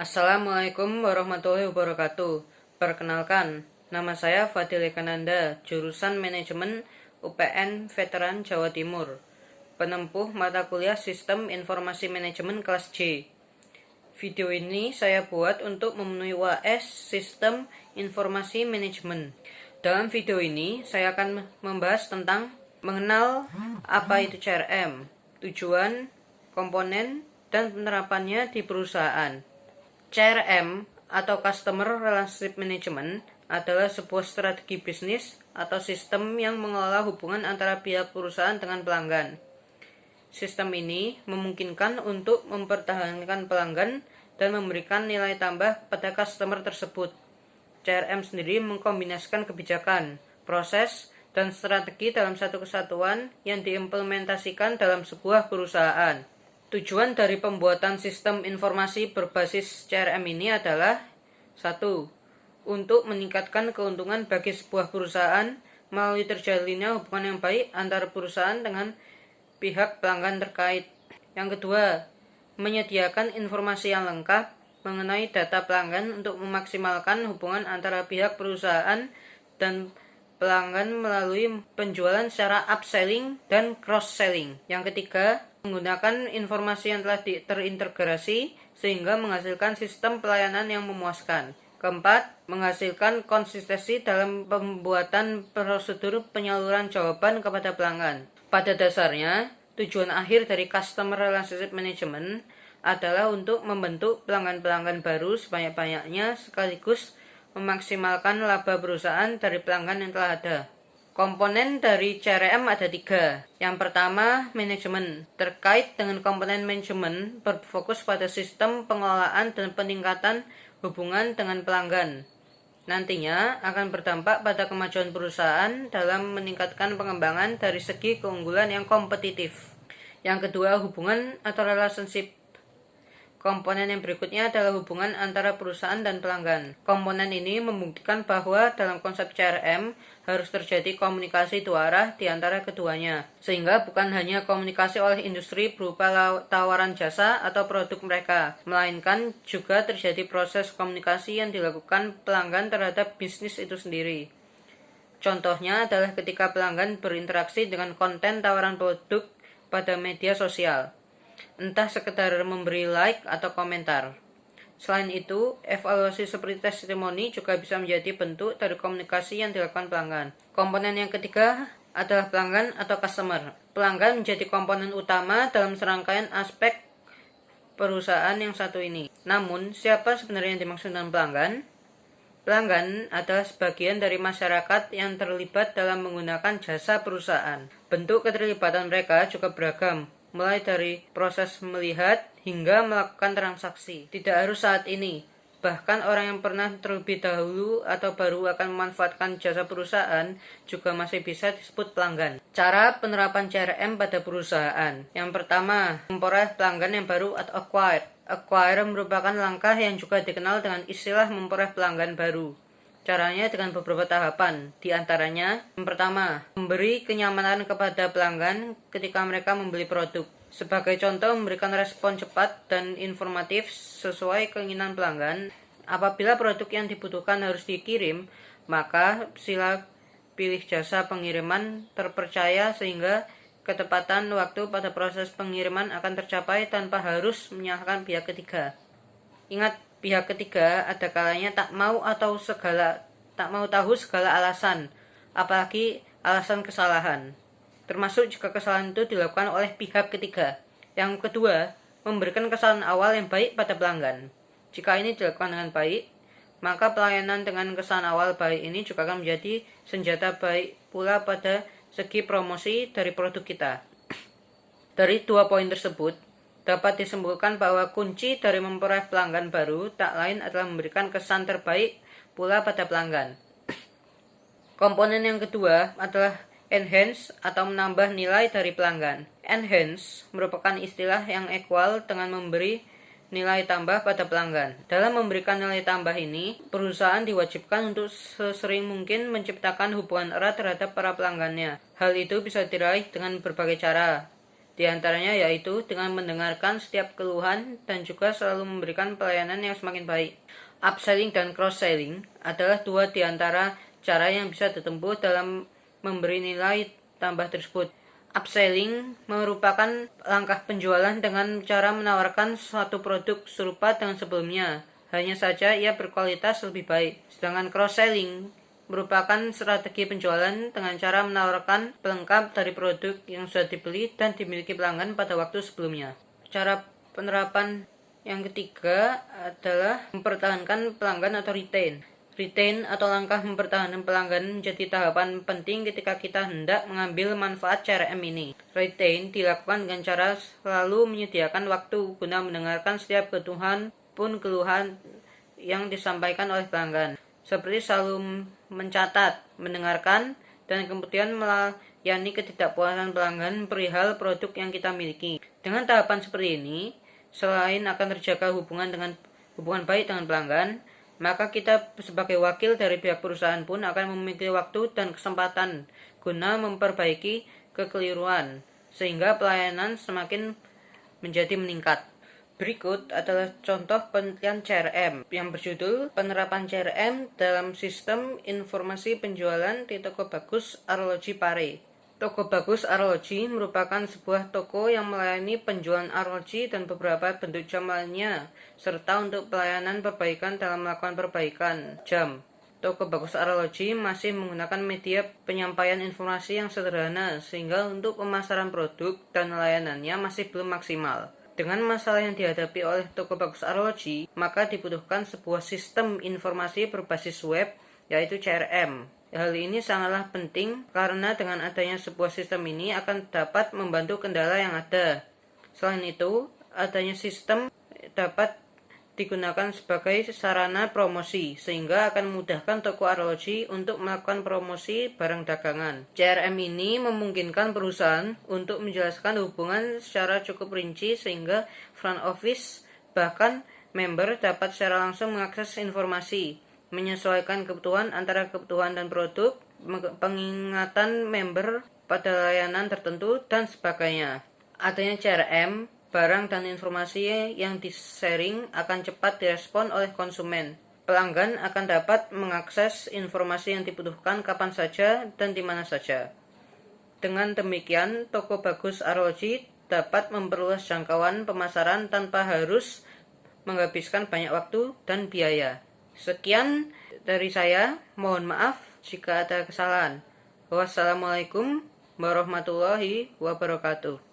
Assalamualaikum warahmatullahi wabarakatuh. Perkenalkan, nama saya Fadil Ekananda, jurusan Manajemen UPN Veteran Jawa Timur. Penempuh mata kuliah Sistem Informasi Manajemen kelas J. Video ini saya buat untuk memenuhi UAS Sistem Informasi Manajemen. Dalam video ini, saya akan membahas tentang mengenal apa itu CRM, tujuan, komponen, dan penerapannya di perusahaan. CRM atau Customer Relationship Management adalah sebuah strategi bisnis atau sistem yang mengelola hubungan antara pihak perusahaan dengan pelanggan. Sistem ini memungkinkan untuk mempertahankan pelanggan dan memberikan nilai tambah pada customer tersebut. CRM sendiri mengkombinasikan kebijakan, proses, dan strategi dalam satu kesatuan yang diimplementasikan dalam sebuah perusahaan. Tujuan dari pembuatan sistem informasi berbasis CRM ini adalah 1. Untuk meningkatkan keuntungan bagi sebuah perusahaan melalui terjalinnya hubungan yang baik antara perusahaan dengan pihak pelanggan terkait. Yang kedua, menyediakan informasi yang lengkap mengenai data pelanggan untuk memaksimalkan hubungan antara pihak perusahaan dan pelanggan melalui penjualan secara upselling dan cross-selling. Yang ketiga, menggunakan informasi yang telah terintegrasi sehingga menghasilkan sistem pelayanan yang memuaskan. Keempat, menghasilkan konsistensi dalam pembuatan prosedur penyaluran jawaban kepada pelanggan. Pada dasarnya, tujuan akhir dari Customer Relationship Management adalah untuk membentuk pelanggan-pelanggan baru sebanyak-banyaknya sekaligus memaksimalkan laba perusahaan dari pelanggan yang telah ada. Komponen dari CRM ada 3. Yang pertama, manajemen. Terkait dengan komponen manajemen, berfokus pada sistem pengelolaan dan peningkatan hubungan dengan pelanggan. Nantinya akan berdampak pada kemajuan perusahaan dalam meningkatkan pengembangan dari segi keunggulan yang kompetitif. Yang kedua, hubungan atau relationship. Komponen yang berikutnya adalah hubungan antara perusahaan dan pelanggan. Komponen ini membuktikan bahwa dalam konsep CRM harus terjadi komunikasi dua arah di antara keduanya. Sehingga bukan hanya komunikasi oleh industri berupa tawaran jasa atau produk mereka, melainkan juga terjadi proses komunikasi yang dilakukan pelanggan terhadap bisnis itu sendiri. Contohnya adalah ketika pelanggan berinteraksi dengan konten tawaran produk pada media sosial, entah sekedar memberi like atau komentar. Selain itu, evaluasi seperti testimoni juga bisa menjadi bentuk dari komunikasi yang dilakukan pelanggan. Komponen yang ketiga adalah pelanggan atau customer. Pelanggan menjadi komponen utama dalam serangkaian aspek perusahaan yang satu ini. Namun, siapa sebenarnya yang dimaksud dengan pelanggan? Pelanggan adalah sebagian dari masyarakat yang terlibat dalam menggunakan jasa perusahaan. Bentuk keterlibatan mereka juga beragam, mulai dari proses melihat hingga melakukan transaksi. Tidak harus saat ini, bahkan orang yang pernah terlebih dahulu atau baru akan memanfaatkan jasa perusahaan juga masih bisa disebut pelanggan. Cara penerapan CRM pada perusahaan. Yang pertama, memperoleh pelanggan yang baru atau acquired. Acquire merupakan langkah yang juga dikenal dengan istilah memperoleh pelanggan baru. Caranya dengan beberapa tahapan, di antaranya yang pertama, memberi kenyamanan kepada pelanggan ketika mereka membeli produk. Sebagai contoh, memberikan respon cepat dan informatif sesuai keinginan pelanggan. Apabila produk yang dibutuhkan harus dikirim, maka sila pilih jasa pengiriman terpercaya sehingga ketepatan waktu pada proses pengiriman akan tercapai tanpa harus menyalahkan pihak ketiga. Ingat, pihak ketiga ada kalanya tak mau tahu segala alasan, apalagi alasan kesalahan, termasuk jika kesalahan itu dilakukan oleh pihak ketiga. Yang kedua, memberikan kesan awal yang baik pada pelanggan. Jika ini dilakukan dengan baik, maka pelayanan dengan kesan awal baik ini juga akan menjadi senjata baik pula pada segi promosi dari produk kita. Dari 2 poin tersebut, dapat disimpulkan bahwa kunci dari memperoleh pelanggan baru tak lain adalah memberikan kesan terbaik pula pada pelanggan. Komponen yang kedua adalah enhance atau menambah nilai dari pelanggan. Enhance merupakan istilah yang equal dengan memberi nilai tambah pada pelanggan. Dalam memberikan nilai tambah ini, perusahaan diwajibkan untuk sesering mungkin menciptakan hubungan erat terhadap para pelanggannya. Hal itu bisa diraih dengan berbagai cara. Di antaranya yaitu dengan mendengarkan setiap keluhan dan juga selalu memberikan pelayanan yang semakin baik. Upselling dan cross-selling adalah dua di antara cara yang bisa ditempuh dalam memberi nilai tambah tersebut. Upselling merupakan langkah penjualan dengan cara menawarkan suatu produk serupa dengan sebelumnya, hanya saja ia berkualitas lebih baik. Sedangkan cross-selling merupakan strategi penjualan dengan cara menawarkan pelengkap dari produk yang sudah dibeli dan dimiliki pelanggan pada waktu sebelumnya. Cara penerapan yang ketiga adalah mempertahankan pelanggan atau retain. Retain atau langkah mempertahankan pelanggan menjadi tahapan penting ketika kita hendak mengambil manfaat CRM ini. Retain dilakukan dengan cara selalu menyediakan waktu guna mendengarkan setiap kebutuhan pun keluhan yang disampaikan oleh pelanggan. Seperti selalu mencatat, mendengarkan, dan kemudian melayani ketidakpuasan pelanggan perihal produk yang kita miliki. Dengan tahapan seperti ini, selain akan terjaga hubungan baik dengan pelanggan, maka kita sebagai wakil dari pihak perusahaan pun akan memiliki waktu dan kesempatan guna memperbaiki kekeliruan, sehingga pelayanan semakin menjadi meningkat. Berikut adalah contoh penelitian CRM yang berjudul Penerapan CRM dalam Sistem Informasi Penjualan di Toko Bagus Arloji Pare. Toko Bagus Arloji merupakan sebuah toko yang melayani penjualan arloji dan beberapa bentuk jam lainnya, serta untuk pelayanan perbaikan dalam melakukan perbaikan jam. Toko Bagus Arloji masih menggunakan media penyampaian informasi yang sederhana, sehingga untuk pemasaran produk dan layanannya masih belum maksimal. Dengan masalah yang dihadapi oleh Toko Bagus Arloji, maka dibutuhkan sebuah sistem informasi berbasis web, yaitu CRM. Hal ini sangatlah penting karena dengan adanya sebuah sistem ini akan dapat membantu kendala yang ada. Selain itu, adanya sistem dapat digunakan sebagai sarana promosi, sehingga akan memudahkan toko arloji untuk melakukan promosi barang dagangan. CRM ini memungkinkan perusahaan untuk menjelaskan hubungan secara cukup rinci, sehingga front office bahkan member dapat secara langsung mengakses informasi, menyesuaikan kebutuhan antara kebutuhan dan produk, pengingatan member pada layanan tertentu, dan sebagainya. Adanya CRM, barang dan informasi yang di-sharing akan cepat direspon oleh konsumen. Pelanggan akan dapat mengakses informasi yang dibutuhkan kapan saja dan di mana saja. Dengan demikian, Toko Bagus Arloji dapat memperluas jangkauan pemasaran tanpa harus menghabiskan banyak waktu dan biaya. Sekian dari saya, mohon maaf jika ada kesalahan. Wassalamualaikum warahmatullahi wabarakatuh.